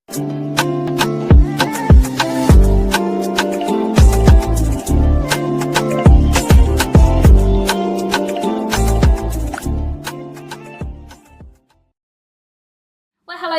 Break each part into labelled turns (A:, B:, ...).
A: Hello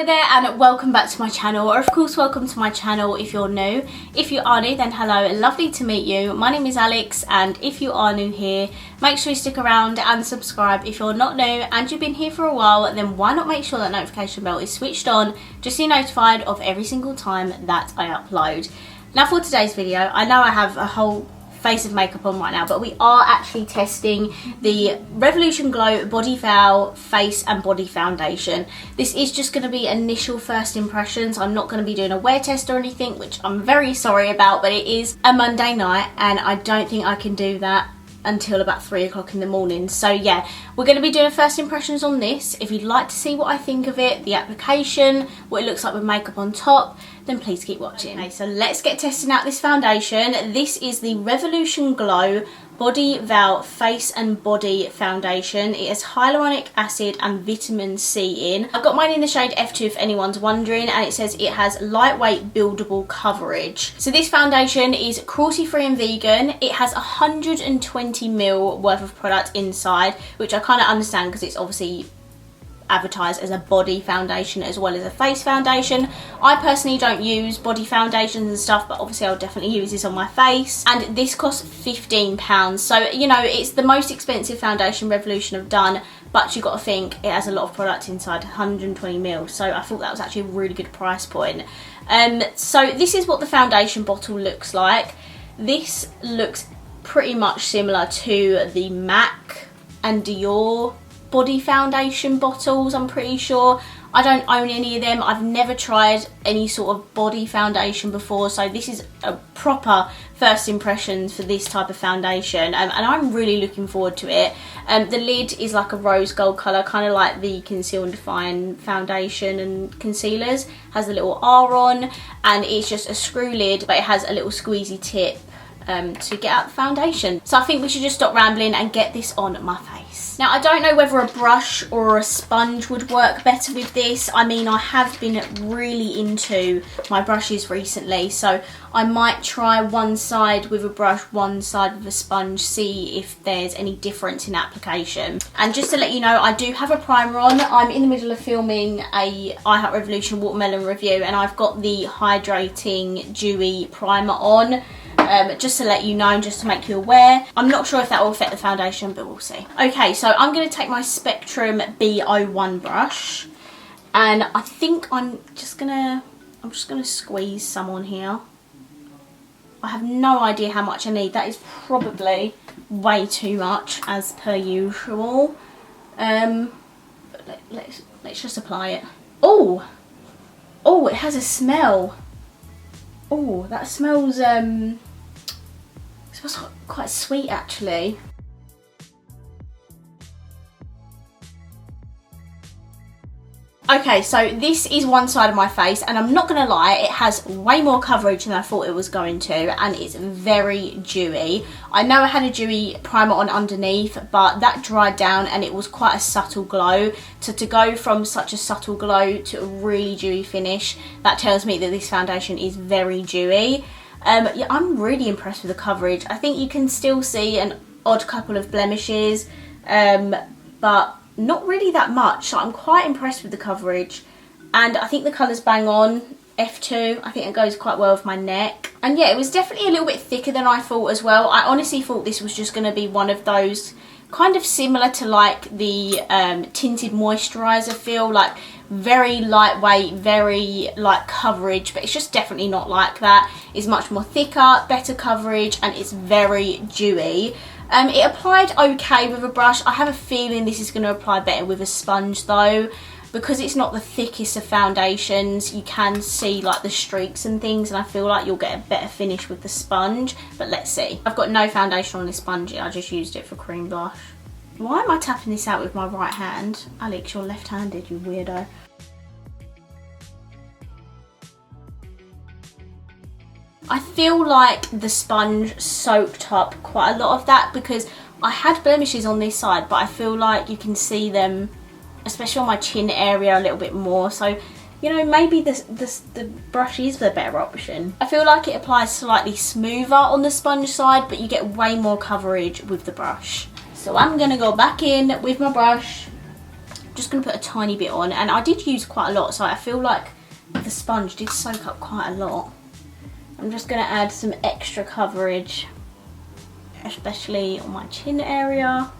A: there and welcome back to my channel, or of course welcome to my channel if you're new. If you are new, then hello and lovely to meet you. My name is Alex, and if you are new here, make sure you stick around and subscribe. If you're not new and you've been here for a while, then why not make sure that notification bell is switched on just so you're notified of every single time that I upload. Now for today's video, I know I have a whole face of makeup on right now, but we are actually testing the Revolution Glow Body Vow Face and Body Foundation. This is just going to be initial first impressions. I'm not going to be doing a wear test or anything, which I'm very sorry about, but it is a Monday night and I don't think I can do that until about 3 o'clock in the morning. So yeah, we're going to be doing first impressions on this. If you'd like to see what I think of it, the application, what it looks like with makeup on top, then please keep watching. Okay, so let's get testing out this foundation. This is the Revolution Glow Body Vow Face and Body Foundation. It has hyaluronic acid and vitamin C in. I've got mine in the shade F2 if anyone's wondering, and it says it has lightweight buildable coverage. So this foundation is cruelty-free and vegan. It has 120ml worth of product inside, which I kind of understand because it's obviously advertised as a body foundation as well as a face foundation. I personally don't use body foundations and stuff, but obviously I'll definitely use this on my face, and this costs £15. So you know, it's the most expensive foundation Revolution have done, but you've got to think it has a lot of product inside, 120ml, so I thought that was actually a really good price point. So this is what the foundation bottle looks like. This looks pretty much similar to the MAC and Dior body foundation bottles, I'm pretty sure. I don't own any of them. I've never tried any sort of body foundation before, so this is a proper first impressions for this type of foundation, and I'm really looking forward to it. The lid is like a rose gold colour, kind of like the Conceal and Define foundation and concealers. Has a little R on, and it's just a screw lid, but it has a little squeezy tip to get out the foundation. So I think we should just stop rambling and get this on my face. Now I don't know whether a brush or a sponge would work better with this. I mean, I have been really into my brushes recently, so I might try one side with a brush, one side with a sponge, see if there's any difference in application. And just to let you know, I do have a primer on. I'm in the middle of filming a I Heart Revolution watermelon review, and I've got the hydrating dewy primer on. Just to let you know, just to make you aware. I'm not sure if that will affect the foundation, but we'll see. Okay, so I'm going to take my Spectrum B01 brush, and I think I'm just gonna squeeze some on here. I have no idea how much I need. That is probably way too much, as per usual. But let's just apply it. Oh, it has a smell. Oh, that smells smells quite sweet actually. Okay, so this is one side of my face, and I'm not gonna lie, it has way more coverage than I thought it was going to, and it's very dewy. I know I had a dewy primer on underneath, but that dried down and it was quite a subtle glow. So to go from such a subtle glow to a really dewy finish, that tells me that this foundation is very dewy. Yeah, I'm really impressed with the coverage. I think you can still see an odd couple of blemishes, but not really that much. So I'm quite impressed with the coverage, and I think the colour's bang on. F2, I think it goes quite well with my neck. And yeah, it was definitely a little bit thicker than I thought as well. I honestly thought this was just going to be one of those kind of similar to like the tinted moisturiser feel, like very lightweight, very light coverage, but it's just definitely not like that. It's much more thicker, better coverage, and it's very dewy. It applied okay with a brush. I have a feeling this is going to apply better with a sponge though, because it's not the thickest of foundations. You can see like the streaks and things, and I feel like you'll get a better finish with the sponge, but let's see. I've got no foundation on this sponge yet. I just used it for cream blush. Why am I tapping this out with my right hand? Alex, you're left-handed, you weirdo. I feel like the sponge soaked up quite a lot of that, because I had blemishes on this side, but I feel like you can see them, especially on my chin area, a little bit more. So you know, maybe the brush is the better option. I feel like it applies slightly smoother on the sponge side, but you get way more coverage with the brush. So I'm going to go back in with my brush. Just going to put a tiny bit on, and I did use quite a lot, so I feel like the sponge did soak up quite a lot. I'm just going to add some extra coverage, especially on my chin area.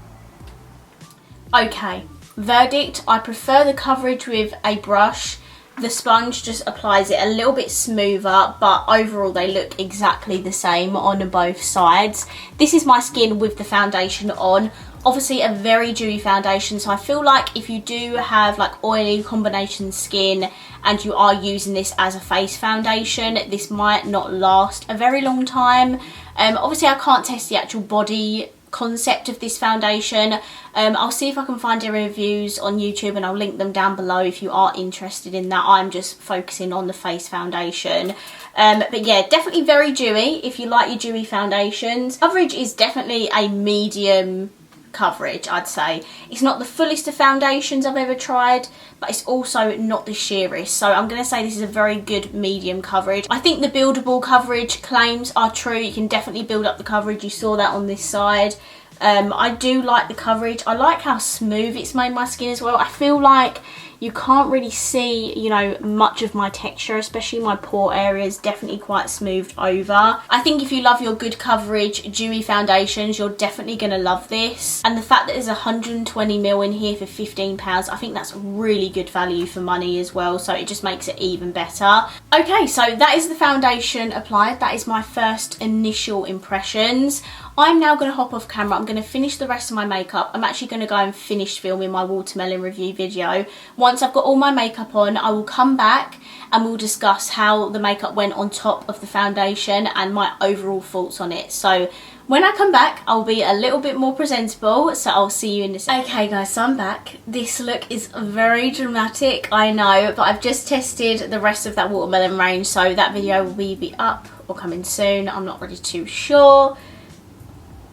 A: Okay, verdict, I prefer the coverage with a brush. The sponge just applies it a little bit smoother, but overall they look exactly the same on both sides. This is my skin with the foundation on. Obviously a very dewy foundation, so I feel like if you do have like oily combination skin and you are using this as a face foundation, this might not last a very long time. Obviously I can't test the actual body concept of this foundation. I'll see if I can find any reviews on YouTube and I'll link them down below if you are interested in that. I'm just focusing on the face foundation. But yeah, definitely very dewy if you like your dewy foundations. Coverage is definitely a medium coverage, I'd say. It's not the fullest of foundations I've ever tried, but it's also not the sheerest, so I'm going to say this is a very good medium coverage. I think the buildable coverage claims are true. You can definitely build up the coverage. You saw that on this side. I do like the coverage. I like how smooth it's made my skin as well. I feel like you can't really see, you know, much of my texture, especially my pore areas, definitely quite smoothed over. I think if you love your good coverage dewy foundations, you're definitely going to love this. And the fact that there's 120ml in here for £15, I think that's really good value for money as well, so it just makes it even better. Okay, so that is the foundation applied. That is my first initial impressions. I'm now going to hop off camera. I'm going to finish the rest of my makeup. I'm actually going to go and finish filming my watermelon review video. Once I've got all my makeup on, I will come back and we'll discuss how the makeup went on top of the foundation and my overall thoughts on it. So when I come back, I'll be a little bit more presentable, so I'll see you in a second. Okay guys, so I'm back. This look is very dramatic, I know, but I've just tested the rest of that watermelon range, so that video will be up or coming soon. I'm not really too sure.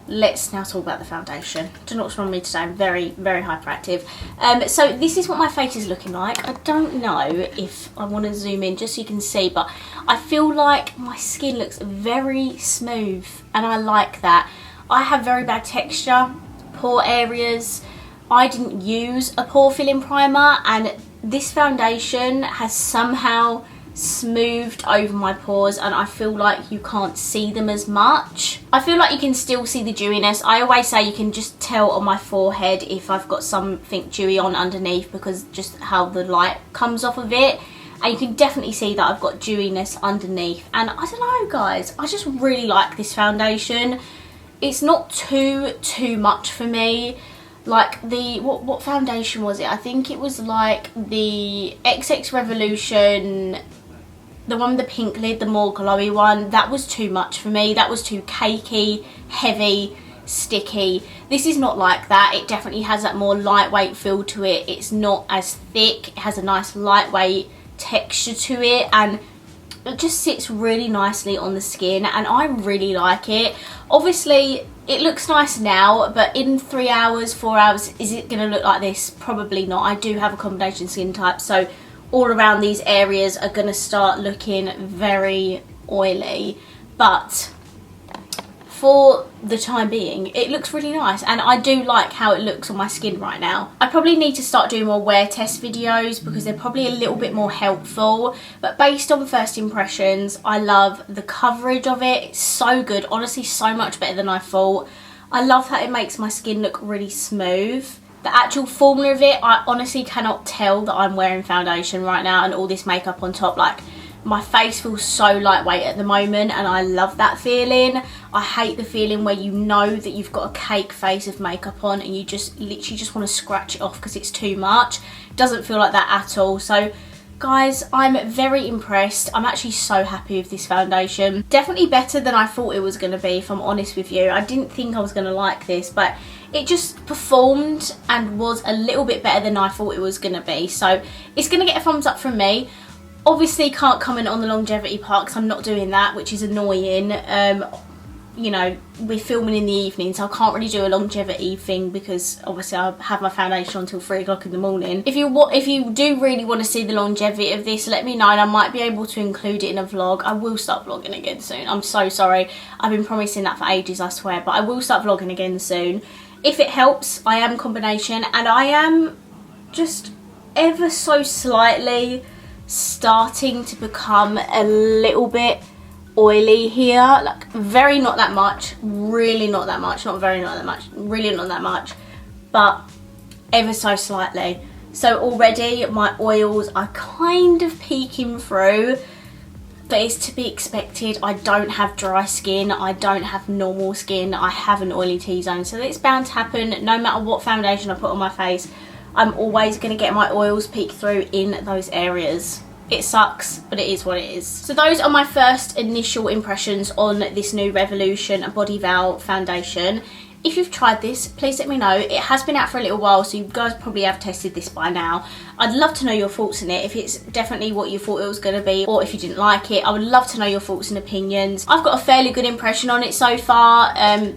A: Let's now talk about the foundation. Don't know what's wrong with me today. I'm very, very hyperactive. So this is what my face is looking like. I don't know if I want to zoom in just so you can see, but I feel like my skin looks very smooth and I like that. I have very bad texture, pore areas. I didn't use a pore filling primer, and this foundation has somehow smoothed over my pores and I feel like you can't see them as much. I feel like you can still see the dewiness. I always say you can just tell on my forehead if I've got something dewy on underneath, because just how the light comes off of it, and you can definitely see that I've got dewiness underneath. And I don't know guys, I just really like this foundation. It's not too much for me. Like the what foundation was it? I think it was like the XX Revolution, the one with the pink lid, the more glowy one. That was too much for me. That was too cakey, heavy, sticky. This is not like that. It definitely has that more lightweight feel to it. It's not as thick. It has a nice lightweight texture to it, and it just sits really nicely on the skin, and I really like it. Obviously it looks nice now, but in 3 hours, 4 hours, is it going to look like this? Probably not. I do have a combination skin type, so all around these areas are going to start looking very oily, but for the time being it looks really nice, and I do like how it looks on my skin right now. I probably need to start doing more wear test videos because they're probably a little bit more helpful, but based on first impressions, I love the coverage of it. It's so good, honestly, so much better than I thought. I love that it makes my skin look really smooth. The actual formula of it, I honestly cannot tell that I'm wearing foundation right now and all this makeup on top. Like, my face feels so lightweight at the moment and I love that feeling. I hate the feeling where you know that you've got a cake face of makeup on and you just literally just want to scratch it off because it's too much. It doesn't feel like that at all. So guys, I'm very impressed. I'm actually so happy with this foundation. Definitely better than I thought it was going to be, if I'm honest with you. I didn't think I was going to like this, but it just performed and was a little bit better than I thought it was going to be. So it's going to get a thumbs up from me. Obviously can't comment on the longevity part because I'm not doing that, which is annoying. you know, we're filming in the evening, so I can't really do a longevity thing because obviously I have my foundation on until 3 o'clock in the morning. If you do really want to see the longevity of this, let me know and I might be able to include it in a vlog. I will start vlogging again soon. I'm so sorry. I've been promising that for ages, I swear, but I will start vlogging again soon. If it helps, I am combination and I am just ever so slightly starting to become a little bit oily here, like very not that much, really not that much, not very not that much, really not that much, but ever so slightly. So already my oils are kind of peeking through, but it's to be expected. I don't have dry skin, I don't have normal skin, I have an oily T-zone, so it's bound to happen. No matter what foundation I put on my face, I'm always going to get my oils peek through in those areas. It sucks, but it is what it is. So those are my first initial impressions on this new Revolution Body Val foundation. If you've tried this, please let me know. It has been out for a little while, so you guys probably have tested this by now. I'd love to know your thoughts on it, if it's definitely what you thought it was going to be, or if you didn't like it. I would love to know your thoughts and opinions. I've got a fairly good impression on it so far.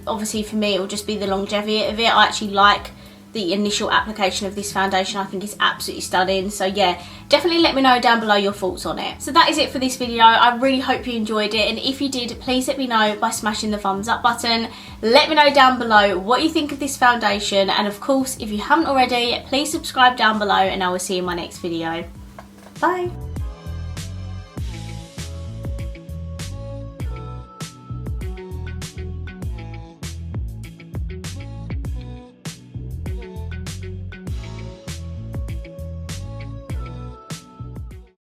A: Obviously for me, it will just be the longevity of it. I actually like the initial application of this foundation. I think it's absolutely stunning. So yeah, definitely let me know down below your thoughts on it. So that is it for this video. I really hope you enjoyed it, and if you did, please let me know by smashing the thumbs up button. Let me know down below what you think of this foundation, and of course if you haven't already, please subscribe down below, and I will see you in my next video. Bye.